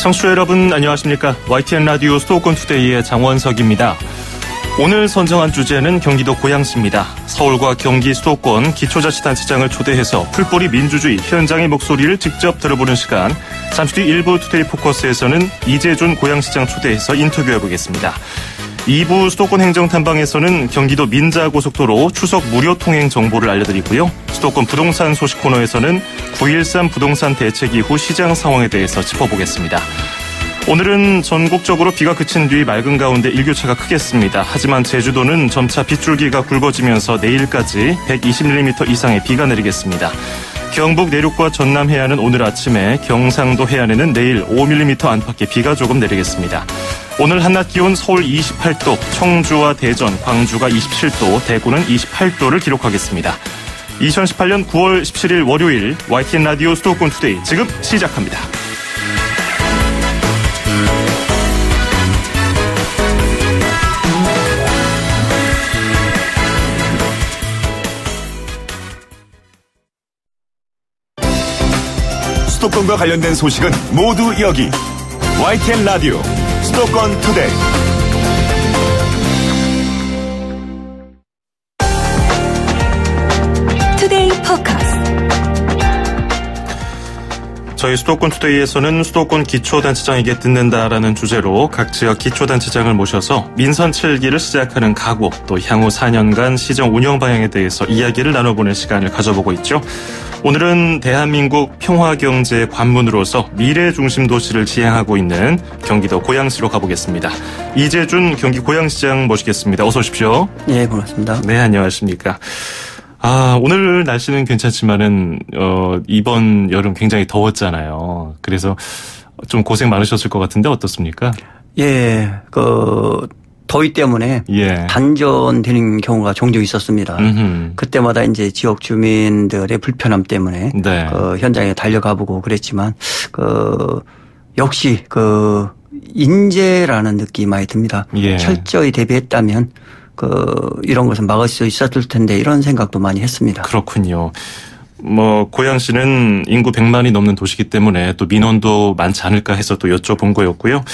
청취자 여러분 안녕하십니까. YTN 라디오 수도권 투데이의 장원석입니다. 오늘 선정한 주제는 경기도 고양시입니다. 서울과 경기 수도권 기초자치단체장을 초대해서 풀뿌리 민주주의 현장의 목소리를 직접 들어보는 시간. 잠시 뒤 일부 투데이 포커스에서는 이재준 고양시장 초대해서 인터뷰해보겠습니다. 2부 수도권 행정탐방에서는 경기도 민자고속도로 추석 무료 통행 정보를 알려드리고요. 수도권 부동산 소식 코너에서는 9.13 부동산 대책 이후 시장 상황에 대해서 짚어보겠습니다. 오늘은 전국적으로 비가 그친 뒤 맑은 가운데 일교차가 크겠습니다. 하지만 제주도는 점차 빗줄기가 굵어지면서 내일까지 120mm 이상의 비가 내리겠습니다. 경북 내륙과 전남 해안은 오늘 아침에, 경상도 해안에는 내일 5mm 안팎의 비가 조금 내리겠습니다. 오늘 한낮 기온 서울 28도, 청주와 대전, 광주가 27도, 대구는 28도를 기록하겠습니다. 2018년 9월 17일 월요일 YTN 라디오 수도권 투데이 지금 시작합니다. 수도권과 관련된 소식은 모두 여기 YTN 라디오 수도권 투데이. 투데이 포커스. 저희 수도권 투데이에서는 수도권 기초단체장에게 듣는다라는 주제로 각 지역 기초단체장을 모셔서 민선 7기를 시작하는 각오, 또 향후 4년간 시정 운영 방향에 대해서 이야기를 나눠보는 시간을 가져보고 있죠. 오늘은 대한민국 평화경제의 관문으로서 미래 중심 도시를 지향하고 있는 경기도 고양시로 가보겠습니다. 이재준 경기 고양시장 모시겠습니다. 어서 오십시오. 네, 고맙습니다. 네, 안녕하십니까. 오늘 날씨는 괜찮지만은 이번 여름 굉장히 더웠잖아요. 그래서 좀 고생 많으셨을 것 같은데 어떻습니까? 예, 더위 때문에 단전되는 경우가 종종 있었습니다. 그때마다 이제 지역 주민들의 불편함 때문에 네. 현장에 달려가 보고 그랬지만 역시 인재라는 느낌이 많이 듭니다. 예. 철저히 대비했다면 이런 것은 막을 수 있었을 텐데 이런 생각도 많이 했습니다. 그렇군요. 고양시는 인구 100만이 넘는 도시이기 때문에 또 민원도 많지 않을까 해서 또 여쭤본 거였고요.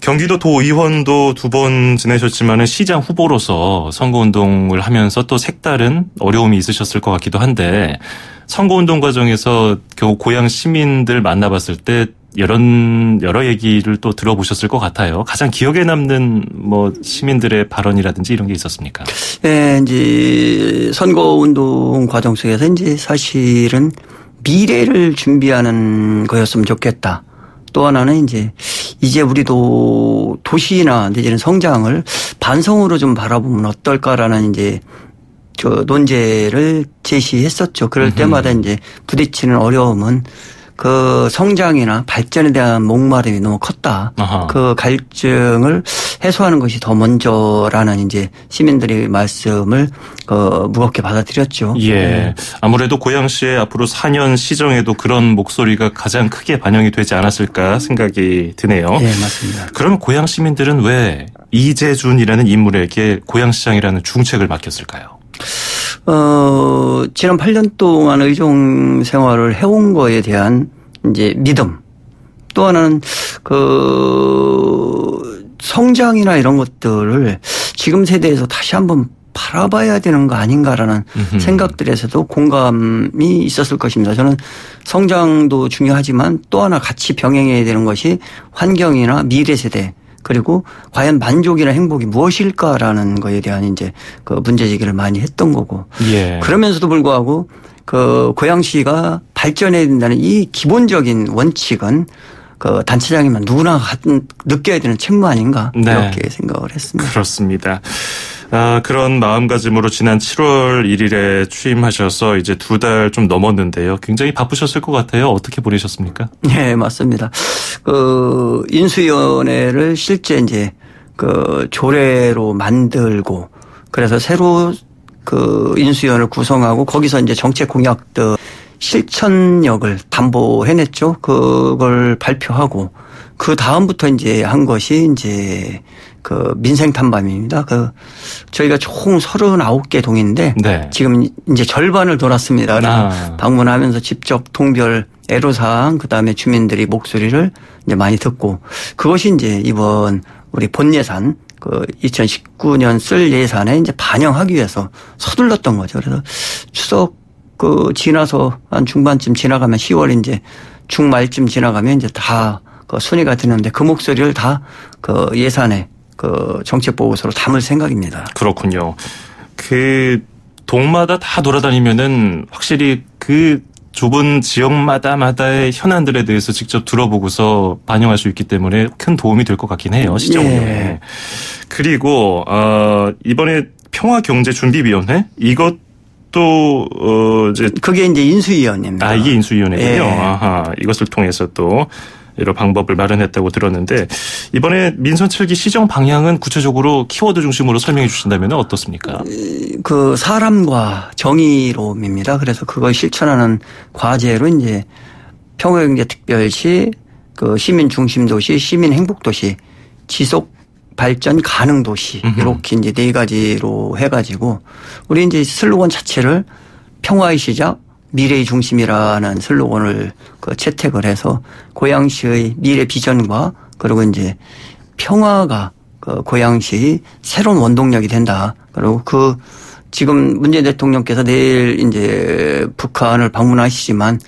경기도 도의원도 2번 지내셨지만은 시장 후보로서 선거운동을 하면서 또 색다른 어려움이 있으셨을 것 같기도 한데, 선거운동 과정에서 겨우 고양 시민들 만나봤을 때 여러 얘기를 또 들어보셨을 것 같아요. 가장 기억에 남는 시민들의 발언이라든지 이런 게 있었습니까? 네, 이제 선거운동 과정 속에서 이제 사실은 미래를 준비하는 거였으면 좋겠다. 또 하나는 이제 우리도 도시나 내지는 성장을 반성으로 좀 바라보면 어떨까라는 논제를 제시했었죠. 그럴 때마다 부딪히는 어려움은 성장이나 발전에 대한 목마름이 너무 컸다. 아하. 갈증을 해소하는 것이 더 먼저라는 시민들의 말씀을 무겁게 받아들였죠. 예. 아무래도 고양시의 앞으로 4년 시정에도 그런 목소리가 가장 크게 반영이 되지 않았을까 생각이 드네요. 네, 맞습니다. 그러면 고양 시민들은 왜 이재준이라는 인물에게 고양시장이라는 중책을 맡겼을까요? 지난 8년 동안 의정 생활을 해온 거에 대한 믿음. 또 하나는 성장이나 이런 것들을 지금 세대에서 다시 한번 바라봐야 되는 거 아닌가라는 생각들에서도 공감이 있었을 것입니다. 저는 성장도 중요하지만 또 하나 같이 병행해야 되는 것이 환경이나 미래 세대, 그리고 과연 만족이나 행복이 무엇일까라는 거에 대한 문제제기를 많이 했던 거고. 예. 그러면서도 불구하고 고양시가 발전해야 된다는 이 기본적인 원칙은 단체장이면 누구나 느껴야 되는 책무 아닌가. 네. 이렇게 생각을 했습니다. 그렇습니다. 그런 마음가짐으로 지난 7월 1일에 취임하셔서 이제 2달 좀 넘었는데요. 굉장히 바쁘셨을 것 같아요. 어떻게 보내셨습니까? 네, 맞습니다. 인수위원회를 실제 조례로 만들고, 그래서 새로 인수위원회를 구성하고 거기서 정책 공약들 실천력을 담보해냈죠. 그걸 발표하고, 그 다음부터 이제 한 것이 이제 그 민생 탐방입니다. 저희가 총 39개 동인데 네. 지금 이제 절반을 돌았습니다. 그래서 방문하면서 직접 통별 애로사항 그다음에 주민들이 목소리를 이제 많이 듣고 그것이 이제 이번 우리 본 예산 2019년 쓸 예산에 이제 반영하기 위해서 서둘렀던 거죠. 그래서 추석 지나서 한 중반쯤 지나가면 10월 이제 중말쯤 지나가면 이제 다 순위가 되는데 그 목소리를 다 예산에 정책 보고서로 담을 생각입니다. 그렇군요. 동마다 다 돌아다니면은 확실히 좁은 지역마다의 현안들에 대해서 직접 들어보고서 반영할 수 있기 때문에 큰 도움이 될 것 같긴 해요. 시정 운영에. 네. 그리고 이번에 평화경제준비위원회 이것도 이제 그게 이제 인수위원회입니다. 이게 인수위원회군요. 네. 아하, 이것을 통해서 또 여러 방법을 마련했다고 들었는데 이번에 민선 7기 시정 방향은 구체적으로 키워드 중심으로 설명해 주신다면 어떻습니까? 사람과 정의로움입니다. 그래서 그걸 실천하는 과제로 이제 평화경제특별시, 시민 중심 도시, 시민 행복 도시, 지속 발전 가능 도시 이렇게 이제 4가지로 해가지고 우리 이제 슬로건 자체를 평화의 시작. 미래의 중심이라는 슬로건을 채택을 해서 고양시의 미래 비전과 그리고 이제 평화가 고양시의 새로운 원동력이 된다. 그리고 지금 문재인 대통령께서 내일 이제 북한을 방문하시지만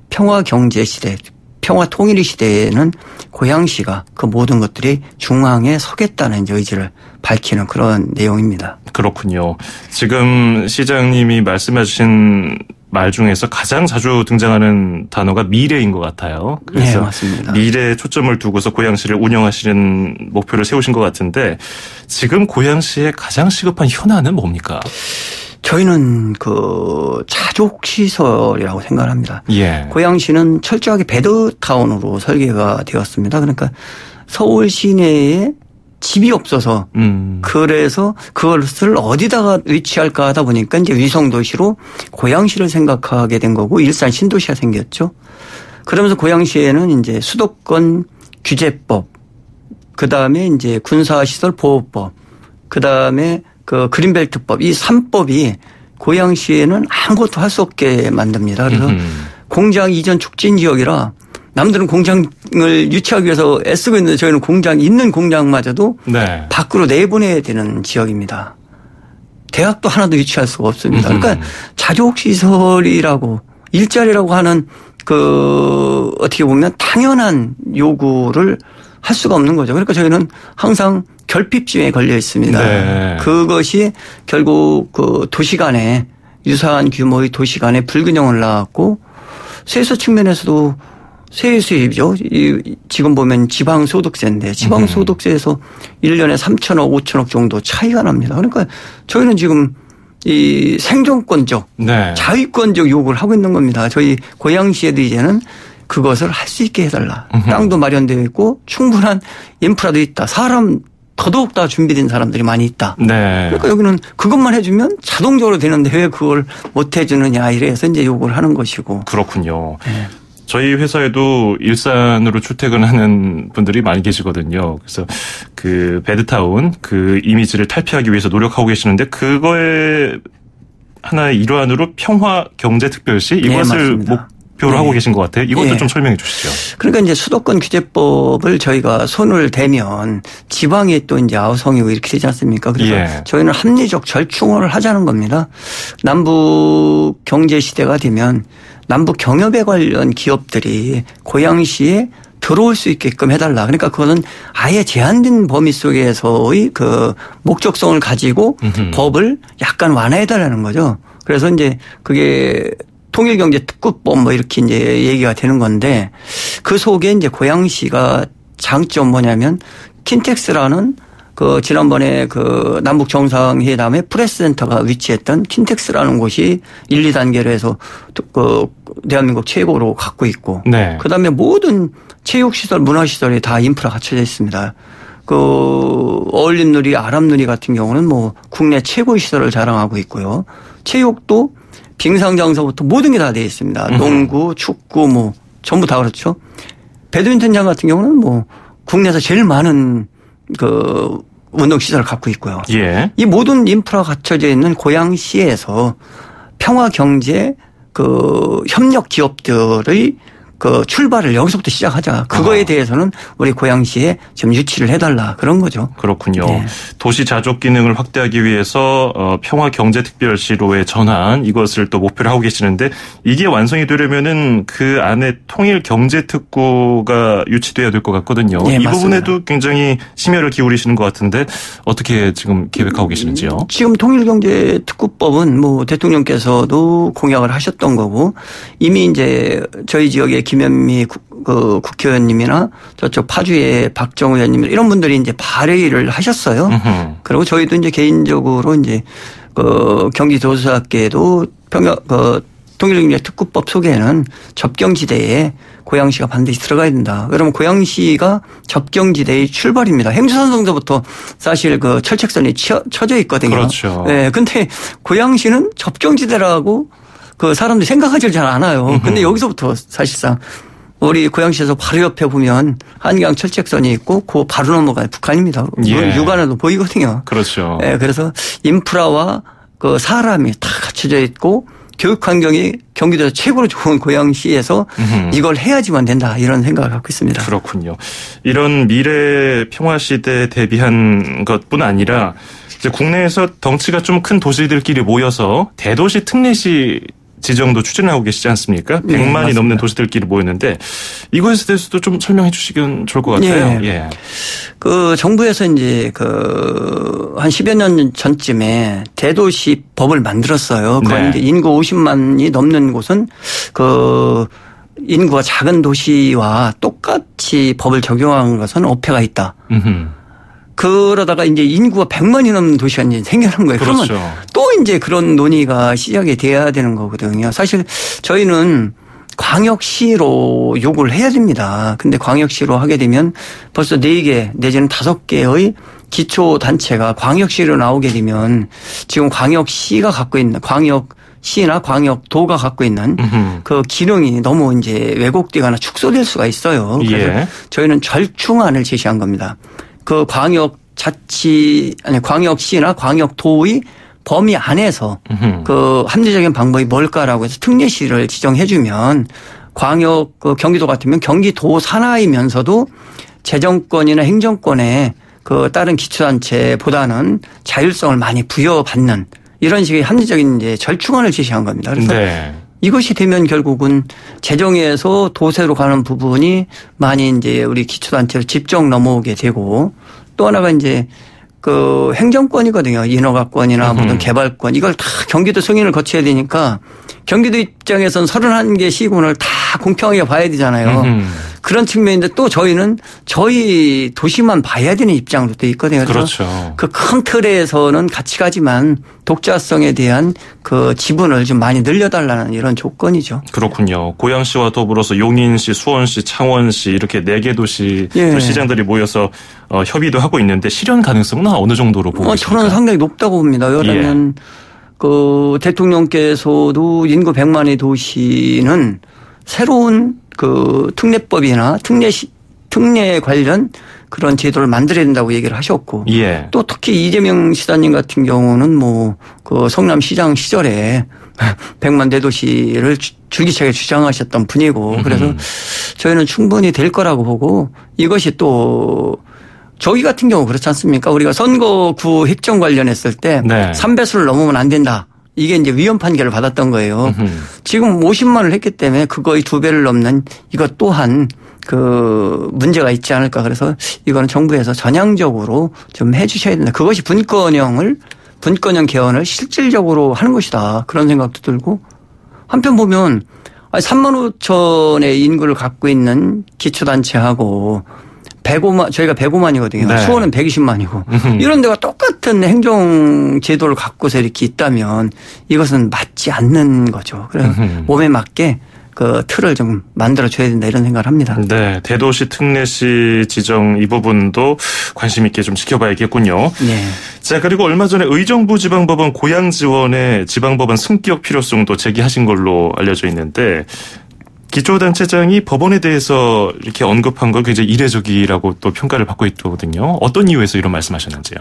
평화 경제 시대, 평화 통일의 시대에는 고양시가 그 모든 것들이 중앙에 서겠다는 이제 의지를 밝히는 그런 내용입니다. 그렇군요. 지금 시장님이 말씀해 주신 말 중에서 가장 자주 등장하는 단어가 미래인 것 같아요. 그래서 네, 맞습니다. 미래에 초점을 두고서 고양시를 운영하시는 목표를 세우신 것 같은데 지금 고양시의 가장 시급한 현안은 뭡니까? 저희는 자족시설이라고 생각합니다. 예. 고양시는 철저하게 배드타운으로 설계가 되었습니다. 그러니까 서울 시내에 집이 없어서 그래서 그것을 어디다가 위치할까 하다 보니까 이제 위성도시로 고양시를 생각하게 된 거고 일산 신도시가 생겼죠. 그러면서 고양시에는 이제 수도권 규제법, 그 다음에 이제 군사시설 보호법, 그 다음에 그린벨트법 이 3법이 고양시에는 아무것도 할 수 없게 만듭니다. 그래서 공장 이전 촉진 지역이라 남들은 공장을 유치하기 위해서 애쓰고 있는데 저희는 있는 공장마저도 네. 밖으로 내보내야 되는 지역입니다. 대학도 하나도 유치할 수가 없습니다. 그러니까 자족시설이라고 일자리라고 하는 어떻게 보면 당연한 요구를 할 수가 없는 거죠. 그러니까 저희는 항상 결핍증에 걸려 있습니다. 네. 그것이 결국 도시 간에 유사한 규모의 도시 간에 불균형을 낳았고 세수 측면에서도 세수입이죠. 지금 보면 지방소득세인데 지방소득세에서 1년에 3천억, 5천억 정도 차이가 납니다. 그러니까 저희는 지금 이 생존권적, 네. 자위권적 요구를 하고 있는 겁니다. 저희 고양시에도 이제는 그것을 할 수 있게 해달라. 땅도 마련되어 있고 충분한 인프라도 있다. 사람 더더욱 준비된 사람들이 많이 있다. 네. 그러니까 여기는 그것만 해주면 자동적으로 되는데 왜 그걸 못 해주느냐 이래서 이제 요구를 하는 것이고. 그렇군요. 네. 저희 회사에도 일산으로 출퇴근하는 분들이 많이 계시거든요. 그래서 배드타운 이미지를 탈피하기 위해서 노력하고 계시는데 그거의 하나의 일환으로 평화경제특별시 이것을 네, 목표로 하고 계신 것 같아요. 이것도 네. 좀 설명해 주시죠. 그러니까 이제 수도권 규제법을 저희가 손을 대면 지방이 또 이제 아우성이고 이렇게 되지 않습니까? 그래서 저희는 합리적 절충을 하자는 겁니다. 남북 경제 시대가 되면 남북 경협에 관련 기업들이 고양시에 들어올 수 있게끔 해달라. 그러니까 그거는 아예 제한된 범위 속에서의 목적성을 가지고 법을 약간 완화해달라는 거죠. 그래서 이제 그게 통일경제특구법 이렇게 이제 얘기가 되는 건데 그 속에 이제 고양시가 장점 뭐냐면 킨텍스라는 지난번에 남북 정상회담에 프레스센터가 위치했던 킨텍스라는 곳이 1, 2단계로 해서 대한민국 최고로 갖고 있고 네. 그다음에 모든 체육시설, 문화시설이 다 인프라 갖춰져 있습니다. 어울림누리, 아람누리 같은 경우는 국내 최고의 시설을 자랑하고 있고요. 체육도 빙상장소부터 모든 게 다 되어 있습니다. 농구, 축구 전부 다 그렇죠. 배드민턴장 같은 경우는 국내에서 제일 많은 그 운동시설을 갖고 있고요. 예. 이 모든 인프라가 갖춰져 있는 고양시에서 평화경제 그 협력 기업들의 그 출발을 여기서부터 시작하자. 그거에 대해서는 우리 고양시에 좀 유치를 해달라 그런 거죠. 그렇군요. 네. 도시 자족 기능을 확대하기 위해서 평화경제특별시로의 전환 이것을 또 목표로 하고 계시는데 이게 완성이 되려면은 그 안에 통일경제특구가 유치돼야 될 것 같거든요. 네, 이 맞습니다. 부분에도 굉장히 심혈을 기울이시는 것 같은데 어떻게 지금 계획하고 계시는지요? 지금 통일경제특구법은 뭐 대통령께서도 공약을 하셨던 거고 이미 이제 저희 지역의 김현미 국회의원님이나 저쪽 파주의 박정우 의원님 이런 분들이 이제 발의를 하셨어요. 그리고 저희도 이제 개인적으로 이제 그 경기도시학계도 통일경제특구법 속에는 접경지대에 고양시가 반드시 들어가야 된다. 그러면 고양시가 접경지대의 출발입니다. 행주산성서부터 사실 그 철책선이 쳐져 있거든요. 그렇죠. 네, 근데 고양시는 접경지대라고 그 사람들이 생각하지 잘 않아요. 근데 여기서부터 사실상 우리 고양시에서 바로 옆에 보면 한강 철책선이 있고 그 바로 넘어가 북한입니다. 예. 육안에도 보이거든요. 그렇죠. 네, 그래서 인프라와 그 사람이 다 갖춰져 있고 교육 환경이 경기도에서 최고로 좋은 고양시에서 이걸 해야지만 된다 이런 생각을 갖고 있습니다. 그렇군요. 이런 미래 평화시대에 대비한 것뿐 아니라 이제 국내에서 덩치가 좀 큰 도시들끼리 모여서 대도시 특례시 지정도 추진하고 계시지 않습니까? 100만이 네, 넘는 도시들끼리 모였는데 이것에 대해서도 좀 설명해 주시면 좋을 것 같아요. 네. 예. 그 정부에서 이제 그 한 10여 년 전쯤에 대도시 법을 만들었어요. 그건 네. 이제 인구 50만이 넘는 곳은 그 인구가 작은 도시와 똑같이 법을 적용한 것은 어폐가 있다. 그러다가 이제 인구가 100만이 넘는 도시가 이제 생겨난 거예요. 그렇죠. 그러면 또 이제 그런 논의가 시작이 돼야 되는 거거든요. 사실 저희는 광역시로 요구를 해야 됩니다. 근데 광역시로 하게 되면 벌써 4개 내지는 5개의 기초단체가 광역시로 나오게 되면 지금 광역시가 갖고 있는 광역시나 광역도가 갖고 있는 그 기능이 너무 이제 왜곡되거나 축소될 수가 있어요. 그래서 예. 저희는 절충안을 제시한 겁니다. 그 광역시나 광역도의 범위 안에서 그 합리적인 방법이 뭘까라고 해서 특례시를 지정해주면 그 경기도 같으면 경기도 산하이면서도 재정권이나 행정권에 그 다른 기초단체보다는 자율성을 많이 부여받는 이런 식의 합리적인 이제 절충안을 제시한 겁니다. 그래서 네. 이것이 되면 결국은 재정에서 도세로 가는 부분이 많이 이제 우리 기초단체로 집중 넘어오게 되고 또 하나가 이제 그 행정권이거든요. 인허가권이나 모든 개발권 이걸 다 경기도 승인을 거쳐야 되니까 경기도 입장에서는 31개 시군을 다 공평하게 봐야 되잖아요. 그런 측면인데 또 저희는 저희 도시만 봐야 되는 입장으로 돼 있거든요. 그렇죠. 그 큰 틀에서는 같이 가지만 독자성에 대한 그 지분을 좀 많이 늘려달라는 이런 조건이죠. 그렇군요. 고양시와 더불어서 용인시, 수원시, 창원시 이렇게 4개 도시 예. 시장들이 모여서 협의도 하고 있는데 실현 가능성은 어느 정도로 보고 계십니까? 저는 상당히 높다고 봅니다. 왜냐하면 그 대통령께서도 인구 100만의 도시는 새로운 그 특례법이나 특례 관련 그런 제도를 만들어야 된다고 얘기를 하셨고 예. 또 특히 이재명 시장님 같은 경우는 뭐 그 성남시장 시절에 100만 대도시를 줄기차게 주장하셨던 분이고 그래서 저희는 충분히 될 거라고 보고 이것이 또 저희 같은 경우 그렇지 않습니까? 우리가 선거구 획정 관련했을 때 네. 3배수를 넘으면 안 된다. 이게 이제 위헌 판결을 받았던 거예요. 지금 50만을 했기 때문에 그거의 2배를 넘는 이것 또한 그 문제가 있지 않을까. 그래서 이거는 정부에서 전향적으로 좀 해 주셔야 된다. 그것이 분권형 개헌을 실질적으로 하는 것이다. 그런 생각도 들고 한편 보면 3만 5천의 인구를 갖고 있는 기초단체하고 105만, 저희가 105만이거든요. 네. 수원은 120만이고. 이런 데가 똑같은 행정 제도를 갖고서 이렇게 있다면 이것은 맞지 않는 거죠. 그래서 몸에 맞게 그 틀을 좀 만들어줘야 된다 이런 생각을 합니다. 네. 대도시 특례시 지정 이 부분도 관심 있게 좀 지켜봐야겠군요. 네. 자, 그리고 얼마 전에 의정부 지방법원 고양 지원에 지방법원 승격 필요성도 제기하신 걸로 알려져 있는데 기초단체장이 법원에 대해서 이렇게 언급한 걸 굉장히 이례적이라고 또 평가를 받고 있거든요. 어떤 이유에서 이런 말씀하셨는지요?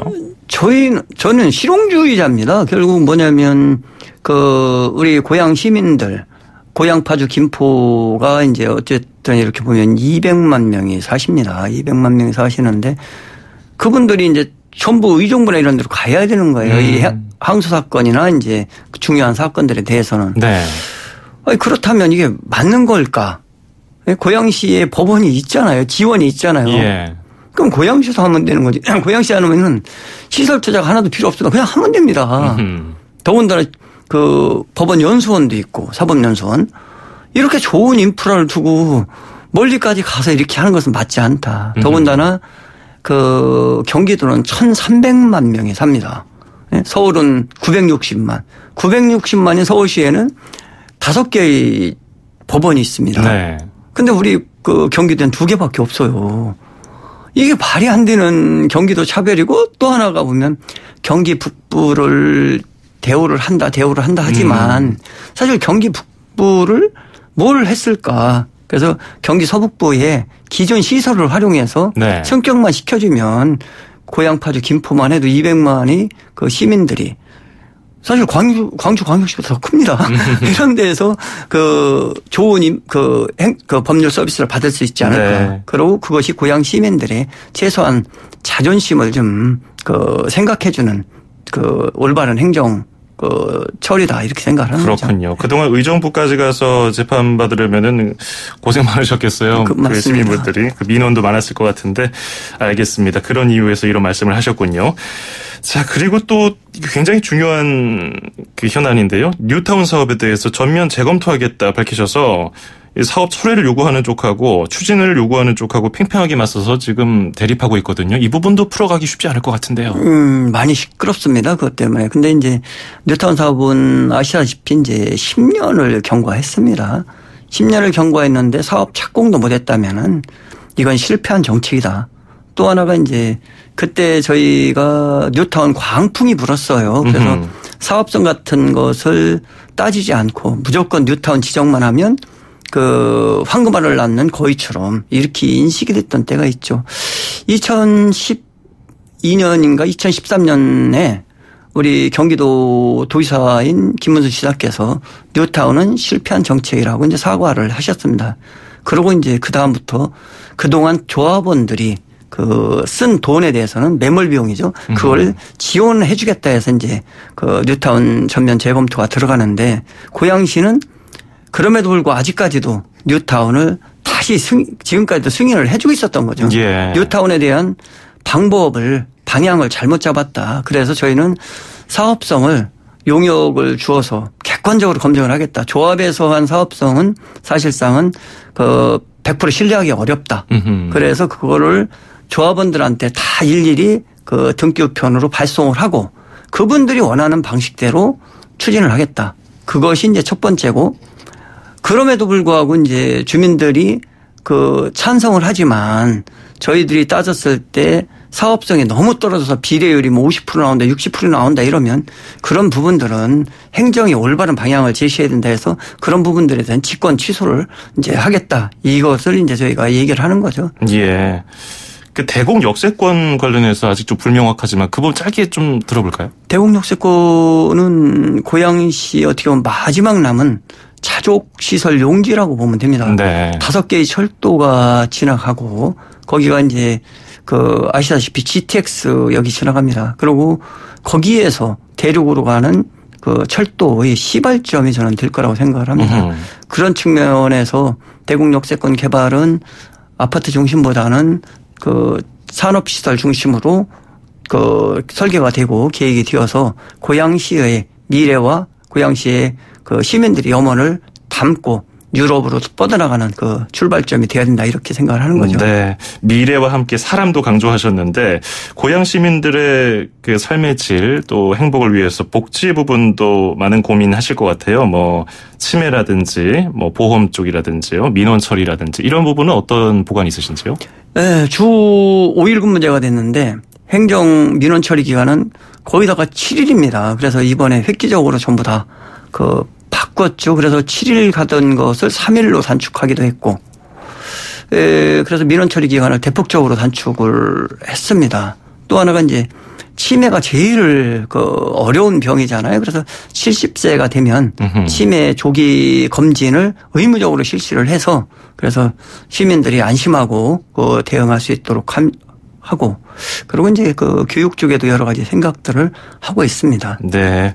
저는 실용주의자입니다. 결국 뭐냐면 우리 고향 시민들, 고향 파주 김포가 이제 어쨌든 이렇게 보면 200만 명이 사십니다. 200만 명이 사시는데 그분들이 이제 전부 의정부나 이런 데로 가야 되는 거예요. 이 항소 사건이나 이제 중요한 사건들에 대해서는. 네. 아니, 그렇다면 이게 맞는 걸까? 고양시에 법원이 있잖아요. 지원이 있잖아요. 예. 그럼 고양시에서 하면 되는 거지. 고양시 하면은 시설 투자가 하나도 필요 없어도 그냥 하면 됩니다. 더군다나 법원 연수원도 있고 사법연수원. 이렇게 좋은 인프라를 두고 멀리까지 가서 이렇게 하는 것은 맞지 않다. 더군다나 경기도는 1,300만 명이 삽니다. 서울은 960만. 960만인 서울시에는 5개의 법원이 있습니다. 네. 근데 우리 경기도는 2개밖에 없어요. 이게 말이 안 되는 경기도 차별이고 또 하나가 보면 경기 북부를 대우를 한다 하지만 사실 경기 북부를 뭘 했을까. 그래서 경기 서북부에 기존 시설을 활용해서 네. 승격만 시켜주면 고향 파주 김포만 해도 200만이 시민들이 사실 광주광역시보다 더 큽니다. 이런 데에서 좋은 법률 서비스를 받을 수 있지 않을까. 네. 그리고 그것이 고향 시민들의 최소한 자존심을 좀 생각해주는 올바른 행정 처리다 이렇게 생각을 하는 거죠. 그렇군요. 그동안 의정부까지 가서 재판 받으려면은 고생 많으셨겠어요. 그 시민분들이 민원도 많았을 것 같은데 알겠습니다. 그런 이유에서 이런 말씀을 하셨군요. 자, 그리고 또 굉장히 중요한 현안인데요. 뉴타운 사업에 대해서 전면 재검토하겠다 밝히셔서 사업 철회를 요구하는 쪽하고 추진을 요구하는 쪽하고 팽팽하게 맞서서 지금 대립하고 있거든요. 이 부분도 풀어가기 쉽지 않을 것 같은데요. 많이 시끄럽습니다. 그것 때문에. 근데 이제 뉴타운 사업은 아시다시피 이제 10년을 경과했습니다. 10년을 경과했는데 사업 착공도 못했다면은 이건 실패한 정책이다. 또 하나가 이제 그때 저희가 뉴타운 광풍이 불었어요. 그래서 사업성 같은 것을 따지지 않고 무조건 뉴타운 지정만 하면 황금알을 낳는 거위처럼 이렇게 인식이 됐던 때가 있죠. 2012년인가 2013년에 우리 경기도 도지사인 김문수 지사께서 뉴타운은 실패한 정책이라고 이제 사과를 하셨습니다. 그러고 이제 그다음부터 그동안 조합원들이 쓴 돈에 대해서는 매몰 비용이죠. 그걸 지원해 주겠다 해서 이제 뉴타운 전면 재검토가 들어가는데 고양시는 그럼에도 불구하고 아직까지도 뉴타운을 다시 지금까지도 승인을 해주고 있었던 거죠. 예. 뉴타운에 대한 방향을 잘못 잡았다. 그래서 저희는 사업성을 용역을 주어서 객관적으로 검증을 하겠다. 조합에서 한 사업성은 사실상은 100% 신뢰하기 어렵다. 그래서 그거를 조합원들한테 다 일일이 등기우편으로 발송을 하고 그분들이 원하는 방식대로 추진을 하겠다. 그것이 이제 첫 번째고 그럼에도 불구하고 이제 주민들이 찬성을 하지만 저희들이 따졌을 때 사업성이 너무 떨어져서 비례율이 50% 나온다, 60% 나온다 이러면 그런 부분들은 행정이 올바른 방향을 제시해야 된다 해서 그런 부분들에 대한 직권 취소를 이제 하겠다. 이것을 이제 저희가 얘기를 하는 거죠. 예. 대곡 역세권 관련해서 아직 좀 불명확하지만 그 부분 짧게 좀 들어볼까요? 대곡 역세권은 고양시 어떻게 보면 마지막 남은 자족 시설 용지라고 보면 됩니다. 네. 5개의 철도가 지나가고 거기가 이제 아시다시피 GTX역이 지나갑니다. 그리고 거기에서 대륙으로 가는 철도의 시발점이 저는 될 거라고 생각을 합니다. 그런 측면에서 대곡 역세권 개발은 아파트 중심보다는 산업시설 중심으로 설계가 되고 계획이 되어서 고양시의 미래와 고양시의 시민들이 염원을 담고 유럽으로 뻗어나가는 출발점이 돼야 된다 이렇게 생각을 하는 거죠. 네, 미래와 함께 사람도 강조하셨는데 고향 시민들의 삶의 질 또 행복을 위해서 복지 부분도 많은 고민하실 것 같아요. 치매라든지 보험 쪽이라든지요, 민원 처리라든지 이런 부분은 어떤 보관이 있으신지요? 네, 주 5일 근무제가 됐는데 행정 민원 처리 기간은 거의 다가 7일입니다. 그래서 이번에 획기적으로 전부 다 바꿨죠. 그래서 7일 가던 것을 3일로 단축하기도 했고, 그래서 민원 처리 기간을 대폭적으로 단축을 했습니다. 또 하나가 이제 치매가 제일 어려운 병이잖아요. 그래서 70세가 되면 치매 조기 검진을 의무적으로 실시를 해서 그래서 시민들이 안심하고 대응할 수 있도록 하고, 그리고 이제 교육 쪽에도 여러 가지 생각들을 하고 있습니다. 네.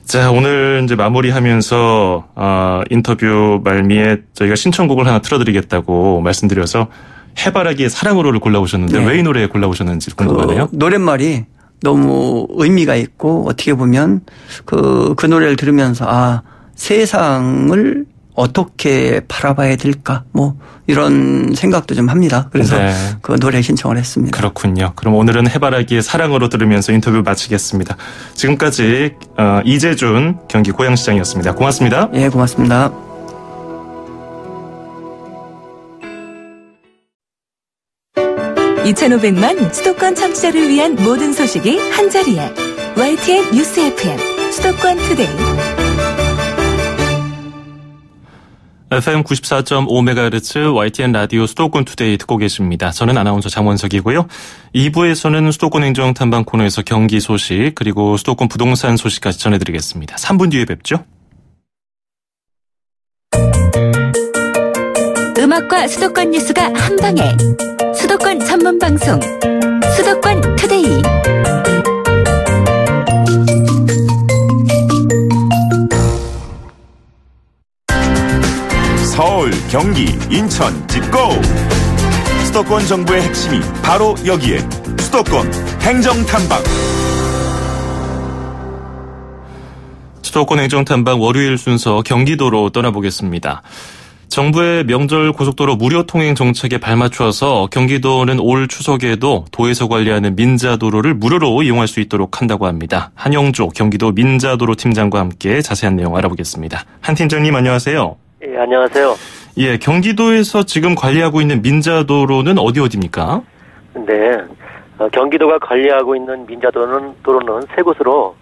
자, 오늘 이제 마무리하면서 인터뷰 말미에 저희가 신청곡을 하나 틀어드리겠다고 말씀드려서 해바라기의 사랑으로를 골라오셨는데, 네. 왜 이 노래 골라오셨는지 궁금하네요. 노랫말이 너무 의미가 있고, 어떻게 보면 그 노래를 들으면서 세상을 어떻게 바라봐야 될까, 이런 생각도 좀 합니다. 그래서 네. 그 노래 신청을 했습니다. 그렇군요. 그럼 오늘은 해바라기의 사랑으로 들으면서 인터뷰 마치겠습니다. 지금까지 이재준 경기 고양시장이었습니다. 고맙습니다. 예, 고맙습니다. (2500만) 수도권 청취자를 위한 모든 소식이 한자리에 YTN 뉴스 FM 수도권 투데이. FM 94.5MHz YTN 라디오 수도권 투데이 듣고 계십니다. 저는 아나운서 장원석이고요. 2부에서는 수도권 행정 탐방 코너에서 경기 소식, 그리고 수도권 부동산 소식까지 전해드리겠습니다. 3분 뒤에 뵙죠. 음악과 수도권 뉴스가 한방에, 수도권 전문 방송 수도권 투데이. 서울, 경기, 인천, 집고! 수도권 정보의 핵심이 바로 여기에 수도권 행정탐방. 수도권 행정탐방 월요일 순서 경기도로 떠나보겠습니다. 정부의 명절 고속도로 무료 통행 정책에 발맞춰서 경기도는 올 추석에도 도에서 관리하는 민자도로를 무료로 이용할 수 있도록 한다고 합니다. 한영조 경기도 민자도로 팀장과 함께 자세한 내용 알아보겠습니다. 한 팀장님 안녕하세요. 예, 안녕하세요. 예, 경기도에서 지금 관리하고 있는 민자도로는 어디입니까? 네, 경기도가 관리하고 있는 민자도로는 세 곳으로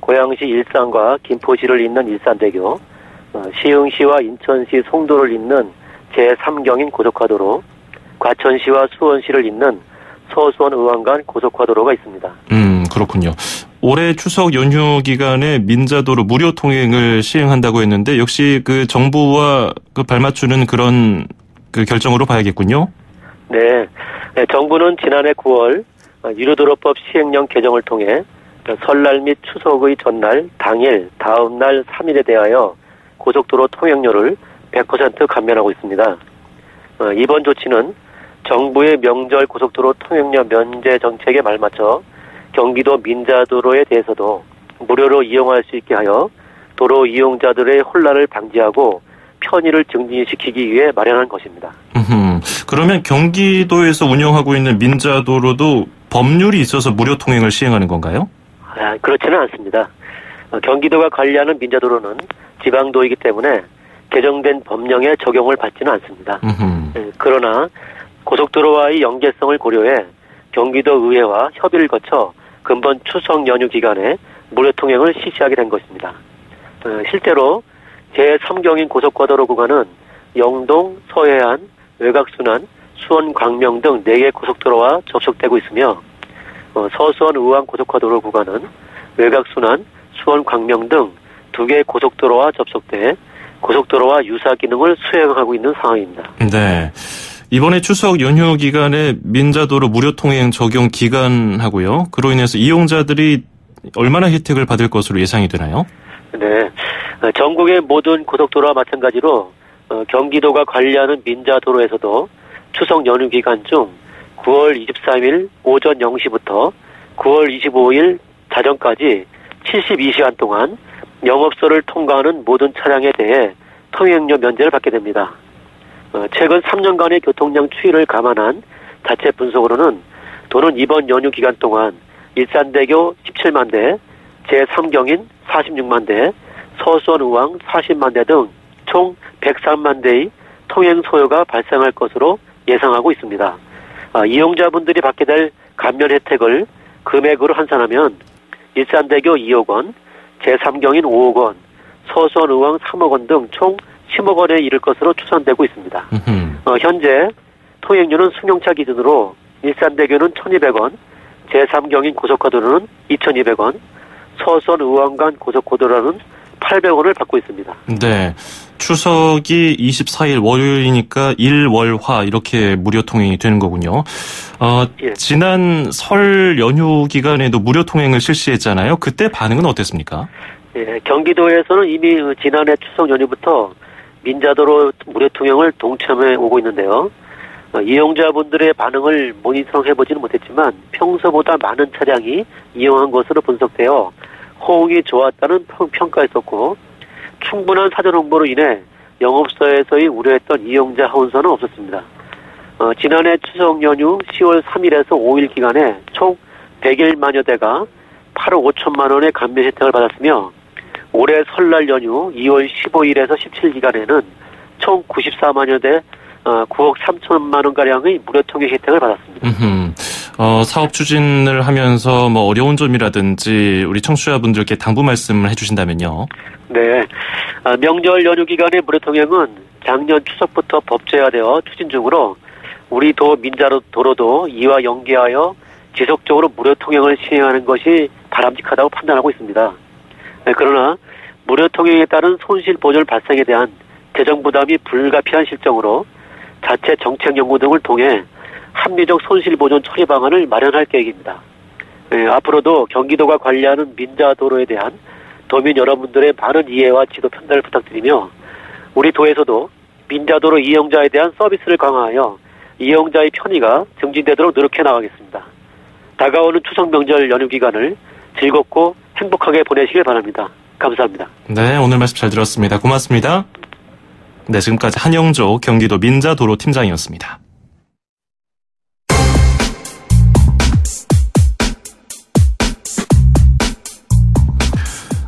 고양시 일산과 김포시를 잇는 일산대교, 시흥시와 인천시 송도를 잇는 제3경인 고속화도로, 과천시와 수원시를 잇는 서수원 의왕 간 고속화도로가 있습니다. 그렇군요. 올해 추석 연휴 기간에 민자도로 무료 통행을 시행한다고 했는데 역시 그 정부와 발맞추는 그런 결정으로 봐야겠군요. 네, 정부는 지난해 9월 유료도로법 시행령 개정을 통해 설날 및 추석의 전날, 당일, 다음 날 3일에 대하여 고속도로 통행료를 100% 감면하고 있습니다. 이번 조치는 정부의 명절 고속도로 통행료 면제 정책에 말맞춰 경기도 민자도로에 대해서도 무료로 이용할 수 있게 하여 도로 이용자들의 혼란을 방지하고 편의를 증진시키기 위해 마련한 것입니다. 그러면 경기도에서 운영하고 있는 민자도로도 법률이 있어서 무료 통행을 시행하는 건가요? 그렇지는 않습니다. 경기도가 관리하는 민자도로는 지방도이기 때문에 개정된 법령에 적용을 받지는 않습니다. 그러나 고속도로와의 연계성을 고려해 경기도 의회와 협의를 거쳐 근본 추석 연휴 기간에 무료 통행을 실시하게 된 것입니다. 실제로 제3경인 고속화도로 구간은 영동, 서해안, 외곽순환, 수원, 광명 등 4개 고속도로와 접촉되고 있으며 서수원, 의왕 고속화도로 구간은 외곽순환, 수원, 광명 등 2개 고속도로와 접촉돼 고속도로와 유사 기능을 수행하고 있는 상황입니다. 네. 이번에 추석 연휴 기간에 민자도로 무료 통행 적용 기간하고요. 그로 인해서 이용자들이 얼마나 혜택을 받을 것으로 예상이 되나요? 네. 전국의 모든 고속도로와 마찬가지로 경기도가 관리하는 민자도로에서도 추석 연휴 기간 중 9월 23일 오전 0시부터 9월 25일 자정까지 72시간 동안 영업소를 통과하는 모든 차량에 대해 통행료 면제를 받게 됩니다. 최근 3년간의 교통량 추이를 감안한 자체 분석으로는 도는 이번 연휴 기간 동안 일산대교 17만 대, 제3경인 46만 대, 서수원 의왕 40만 대 등 총 103만 대의 통행 소요가 발생할 것으로 예상하고 있습니다. 이용자분들이 받게 될 감면 혜택을 금액으로 환산하면 일산대교 2억 원, 제3경인 5억 원, 서수원 의왕 3억 원 등 총 10억 원에 이를 것으로 추산되고 있습니다. 현재 통행료는 승용차 기준으로 일산대교는 1,200원, 제3경인 고속화도로는 2,200원, 서수원 의왕 간 고속고도로는 800원을 받고 있습니다. 네. 추석이 24일 월요일이니까 일월화 이렇게 무료 통행이 되는 거군요. 예. 지난 설 연휴 기간에도 무료 통행을 실시했잖아요. 그때 반응은 어땠습니까? 예, 경기도에서는 이미 지난해 추석 연휴부터 민자도로 무료 통행을 동참해 오고 있는데요. 이용자분들의 반응을 모니터링해보지는 못했지만 평소보다 많은 차량이 이용한 것으로 분석되어 호응이 좋았다는 평가가 있었고 충분한 사전 홍보로 인해 영업소에서의 우려했던 이용자 하운선은 없었습니다. 지난해 추석 연휴 10월 3일에서 5일 기간에 총 101만여 대가 8억 5천만 원의 감면 혜택을 받았으며 올해 설날 연휴 2월 15일에서 17일 기간에는 총 94만여 대 9억 3천만 원가량의 무료 통행 혜택을 받았습니다. 사업 추진을 하면서 뭐 어려운 점이라든지 우리 청취자분들께 당부 말씀을 해주신다면요. 네. 명절 연휴 기간의 무료 통행은 작년 추석부터 법제화되어 추진 중으로 우리 도 민자도로도 이와 연계하여 지속적으로 무료 통행을 시행하는 것이 바람직하다고 판단하고 있습니다. 그러나 무료 통행에 따른 손실 보전 발생에 대한 재정 부담이 불가피한 실정으로 자체 정책 연구 등을 통해 합리적 손실 보전 처리 방안을 마련할 계획입니다. 앞으로도 경기도가 관리하는 민자도로에 대한 도민 여러분들의 많은 이해와 지도 편달을 부탁드리며 우리 도에서도 민자도로 이용자에 대한 서비스를 강화하여 이용자의 편의가 증진되도록 노력해 나가겠습니다. 다가오는 추석 명절 연휴 기간을 즐겁고 행복하게 보내시길 바랍니다. 감사합니다. 네, 오늘 말씀 잘 들었습니다. 고맙습니다. 네, 지금까지 한영조 경기도 민자도로 팀장이었습니다.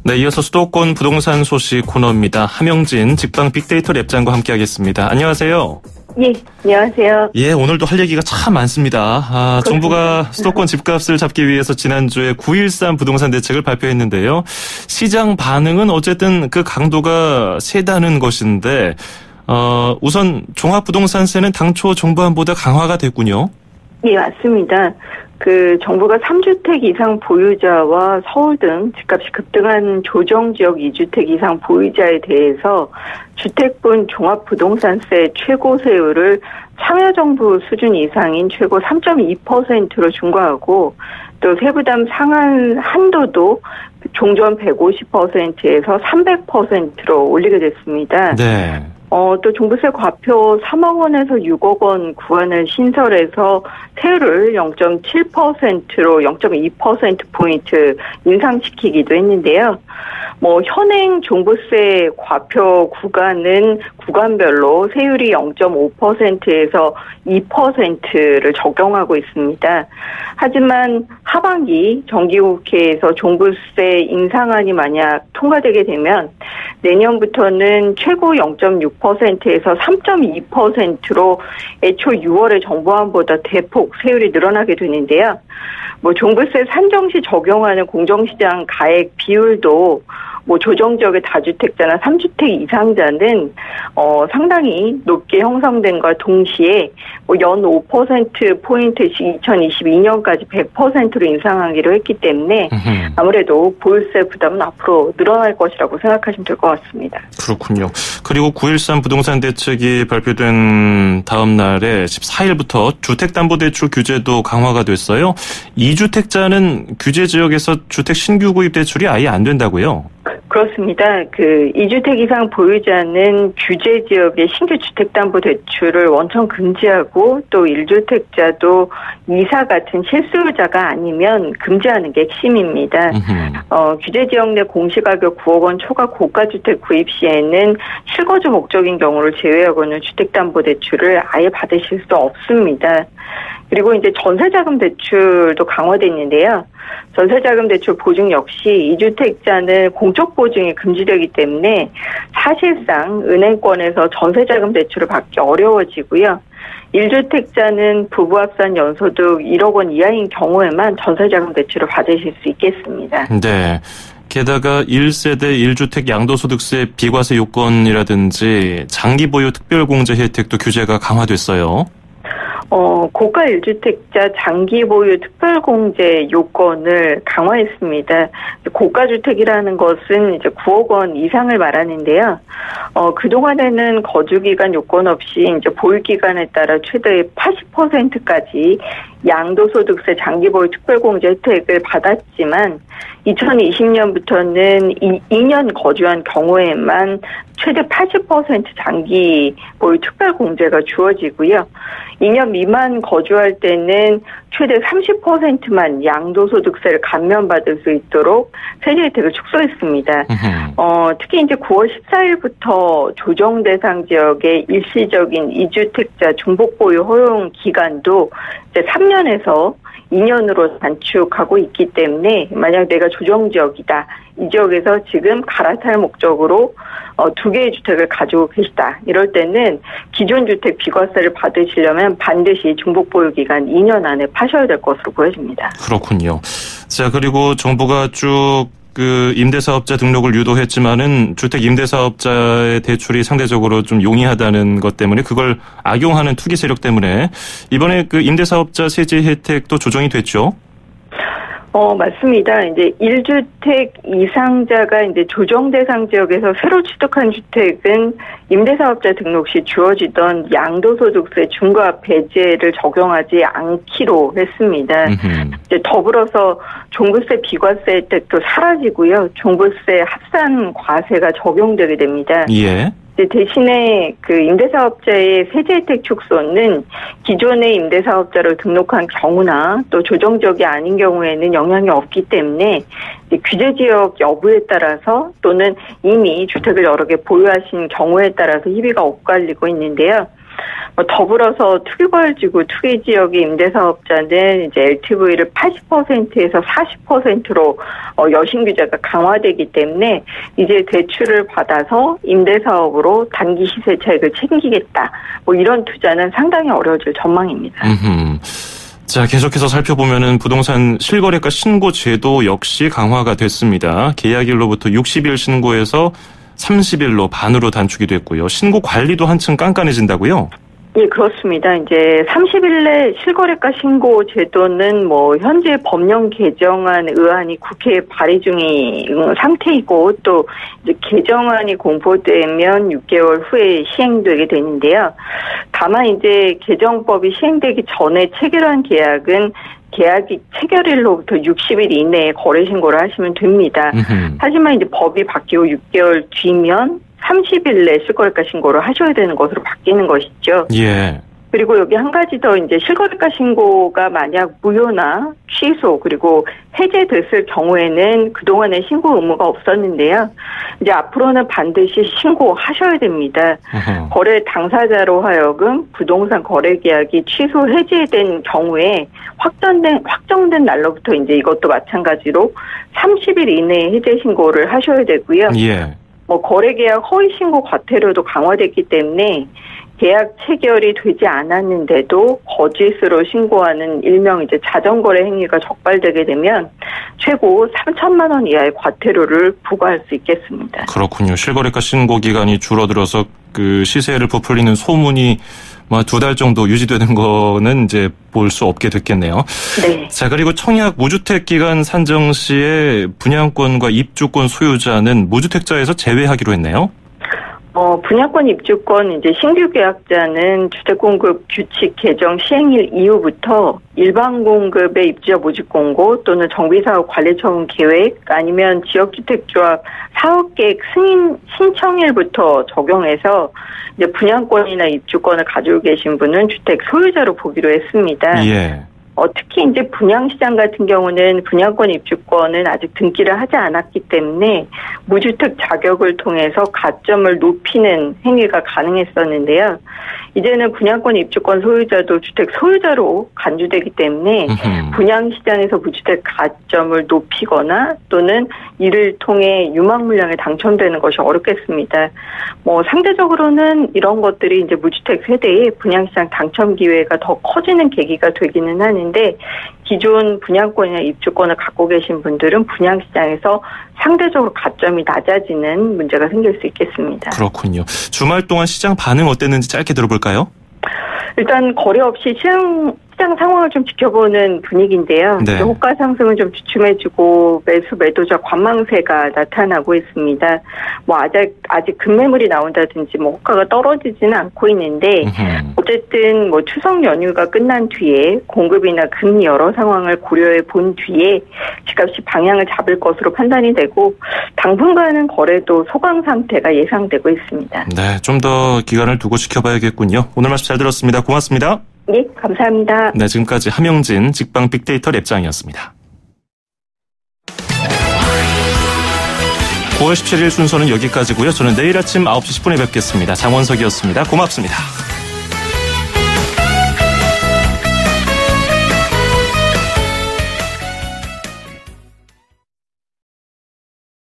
네, 이어서 수도권 부동산 소식 코너입니다. 함영진 직방 빅데이터 랩장과 함께하겠습니다. 안녕하세요. 예, 안녕하세요. 예, 오늘도 할 얘기가 참 많습니다. 정부가 수도권 집값을 잡기 위해서 지난주에 9.13 부동산 대책을 발표했는데요. 시장 반응은 어쨌든 그 강도가 세다는 것인데, 우선 종합부동산세는 당초 정부안보다 강화가 됐군요. 예, 맞습니다. 정부가 3주택 이상 보유자와 서울 등 집값이 급등한 조정지역 2주택 이상 보유자에 대해서 주택분 종합부동산세 최고세율을 참여정부 수준 이상인 최고 3.2%로 중과하고 또 세부담 상한 한도도 종전 150%에서 300%로 올리게 됐습니다. 네. 또 종부세 과표 3억 원에서 6억 원 구간을 신설해서 세율을 0.7%로 0.2%포인트 인상시키기도 했는데요. 현행 종부세 과표 구간은 구간별로 세율이 0.5%에서 2%를 적용하고 있습니다. 하지만 하반기 정기국회에서 종부세 인상안이 만약 통과되게 되면 내년부터는 최고 0.6%에서 3.2%로 애초 6월의 정부안보다 대폭 세율이 늘어나게 되는데요. 종부세 산정 시 적용하는 공정시장 가액 비율도 조정지역의 다주택자나 3주택 이상자는 상당히 높게 형성된과 동시에 연 5%포인트씩 2022년까지 100%로 인상하기로 했기 때문에 아무래도 보유세 부담은 앞으로 늘어날 것이라고 생각하시면 될 것 같습니다. 그렇군요. 그리고 9.13 부동산 대책이 발표된 다음 날에 14일부터 주택담보대출 규제도 강화가 됐어요. 2주택자는 규제 지역에서 주택 신규 구입 대출이 아예 안 된다고요? 그렇습니다. 2주택 이상 보유자는 규제 지역의 신규 주택담보대출을 원천 금지하고 또 1주택자도 이사 같은 실수요자가 아니면 금지하는 게 핵심입니다. 규제 지역 내 공시가격 9억 원 초과 고가주택 구입 시에는 실거주 목적인 경우를 제외하고는 주택담보대출을 아예 받으실 수 없습니다. 그리고 이제 전세자금 대출도 강화됐는데요. 전세자금 대출 보증 역시 2주택자는 공적 보증이 금지되기 때문에 사실상 은행권에서 전세자금 대출을 받기 어려워지고요. 1주택자는 부부 합산 연소득 1억 원 이하인 경우에만 전세자금 대출을 받으실 수 있겠습니다. 네. 게다가 1세대 1주택 양도소득세 비과세 요건이라든지 장기 보유 특별공제 혜택도 규제가 강화됐어요. 고가 1주택자 장기 보유 특별공제 요건을 강화했습니다. 고가주택이라는 것은 이제 9억 원 이상을 말하는데요. 그동안에는 거주기간 요건 없이 이제 보유기간에 따라 최대 80%까지 양도소득세 장기보유 특별공제 혜택을 받았지만 2020년부터는 2년 거주한 경우에만 최대 80% 장기보유 특별공제가 주어지고요. 2년 미만 거주할 때는 최대 30%만 양도소득세를 감면받을 수 있도록 세제 혜택을 축소했습니다. 특히 이제 9월 14일부터 조정 대상 지역의 일시적인 2주택자 중복보유 허용 기간도 이제 3년에서 2년으로 단축하고 있기 때문에 만약 내가 조정 지역이다. 이 지역에서 지금 갈아탈 목적으로 2개의 주택을 가지고 계시다. 이럴 때는 기존 주택 비과세를 받으시려면 반드시 중복보유 기간 2년 안에 파셔야 될 것으로 보여집니다. 그렇군요. 자, 그리고 정부가 쭉 임대사업자 등록을 유도했지만은 주택 임대사업자의 대출이 상대적으로 좀 용이하다는 것 때문에 그걸 악용하는 투기 세력 때문에 이번에 임대사업자 세제 혜택도 조정이 됐죠? 맞습니다. 이제 1주택 이상자가 이제 조정 대상 지역에서 새로 취득한 주택은 임대사업자 등록 시 주어지던 양도소득세 중과 배제를 적용하지 않기로 했습니다. 이제 더불어서 종부세 비과세 혜택도 사라지고요. 종부세 합산 과세가 적용되게 됩니다. 예. 대신에 임대사업자의 세제 혜택 축소는 기존의 임대사업자로 등록한 경우나 또 조정 지역이 아닌 경우에는 영향이 없기 때문에 규제 지역 여부에 따라서 또는 이미 주택을 여러 개 보유하신 경우에 따라서 희비가 엇갈리고 있는데요. 더불어서 투기과열지구 투기지역의 임대사업자는 이제 LTV를 80%에서 40%로 여신 규제가 강화되기 때문에 이제 대출을 받아서 임대사업으로 단기 시세 차익을 챙기겠다. 이런 투자는 상당히 어려워질 전망입니다. 자, 계속해서 살펴보면은 부동산 실거래가 신고 제도 역시 강화가 됐습니다. 계약일로부터 60일 신고에서 30일로 반으로 단축이 됐고요. 신고 관리도 한층 깐깐해진다고요? 예, 그렇습니다. 이제 30일 내 실거래가 신고 제도는 현재 법령 개정안 의안이 국회에 발의 중인 상태이고 또 이제 개정안이 공포되면 6개월 후에 시행되게 되는데요. 다만 이제 개정법이 시행되기 전에 체결한 계약은 계약이 체결일로부터 60일 이내에 거래 신고를 하시면 됩니다. 하지만 이제 법이 바뀌고 6개월 뒤면 30일 내 실거래가 신고를 하셔야 되는 것으로 바뀌는 것이죠. 예. 그리고 여기 한 가지 더 이제 실거래가 신고가 만약 무효나 취소 그리고 해제됐을 경우에는 그동안에 신고 의무가 없었는데요. 이제 앞으로는 반드시 신고하셔야 됩니다. 거래 당사자로 하여금 부동산 거래 계약이 취소 해제된 경우에 확정된 날로부터 이제 이것도 마찬가지로 30일 이내에 해제 신고를 하셔야 되고요. 예. 거래계약 허위신고 과태료도 강화됐기 때문에 계약 체결이 되지 않았는데도 거짓으로 신고하는 일명 이제 자전거래 행위가 적발되게 되면 최고 3천만 원 이하의 과태료를 부과할 수 있겠습니다. 그렇군요. 실거래가 신고 기간이 줄어들어서 시세를 부풀리는 소문이 2달 정도 유지되는 거는 이제 볼 수 없게 됐겠네요. 네. 자, 그리고 청약 무주택 기간 산정 시에 분양권과 입주권 소유자는 무주택자에서 제외하기로 했네요. 분양권 입주권 이제 신규 계약자는 주택공급 규칙 개정 시행일 이후부터 일반 공급의 입주자 모집 공고 또는 정비사업 관리처분 계획 아니면 지역주택조합 사업계획 승인 신청일부터 적용해서 이제 분양권이나 입주권을 가지고 계신 분은 주택 소유자로 보기로 했습니다. 예. 특히 이제 분양시장 같은 경우는 분양권 입주권은 아직 등기를 하지 않았기 때문에 무주택 자격을 통해서 가점을 높이는 행위가 가능했었는데요. 이제는 분양권 입주권 소유자도 주택 소유자로 간주되기 때문에 분양시장에서 무주택 가점을 높이거나 또는 이를 통해 유망 물량에 당첨되는 것이 어렵겠습니다. 상대적으로는 이런 것들이 이제 무주택 세대의 분양시장 당첨 기회가 더 커지는 계기가 되기는 하는데 기존 분양권이나 입주권을 갖고 계신 분들은 분양시장에서 상대적으로 가점이 낮아지는 문제가 생길 수 있겠습니다. 그렇군요. 주말 동안 시장 반응 어땠는지 짧게 들어볼까요? 일단 거래 없이 시장 상황을 좀 지켜보는 분위기인데요. 네. 호가 상승은 좀 주춤해지고 매도자 관망세가 나타나고 있습니다. 뭐 아직 급매물이 나온다든지 뭐 호가가 떨어지지는 않고 있는데 어쨌든 뭐 추석 연휴가 끝난 뒤에 공급이나 금리 여러 상황을 고려해 본 뒤에 집값이 방향을 잡을 것으로 판단이 되고 당분간은 거래도 소강 상태가 예상되고 있습니다. 네, 좀 더 기간을 두고 지켜봐야겠군요. 오늘 말씀 잘 들었습니다. 고맙습니다. 네, 감사합니다. 네, 지금까지 함영진 직방 빅데이터 랩장이었습니다. 9월 17일 순서는 여기까지고요. 저는 내일 아침 9시 10분에 뵙겠습니다. 장원석이었습니다. 고맙습니다.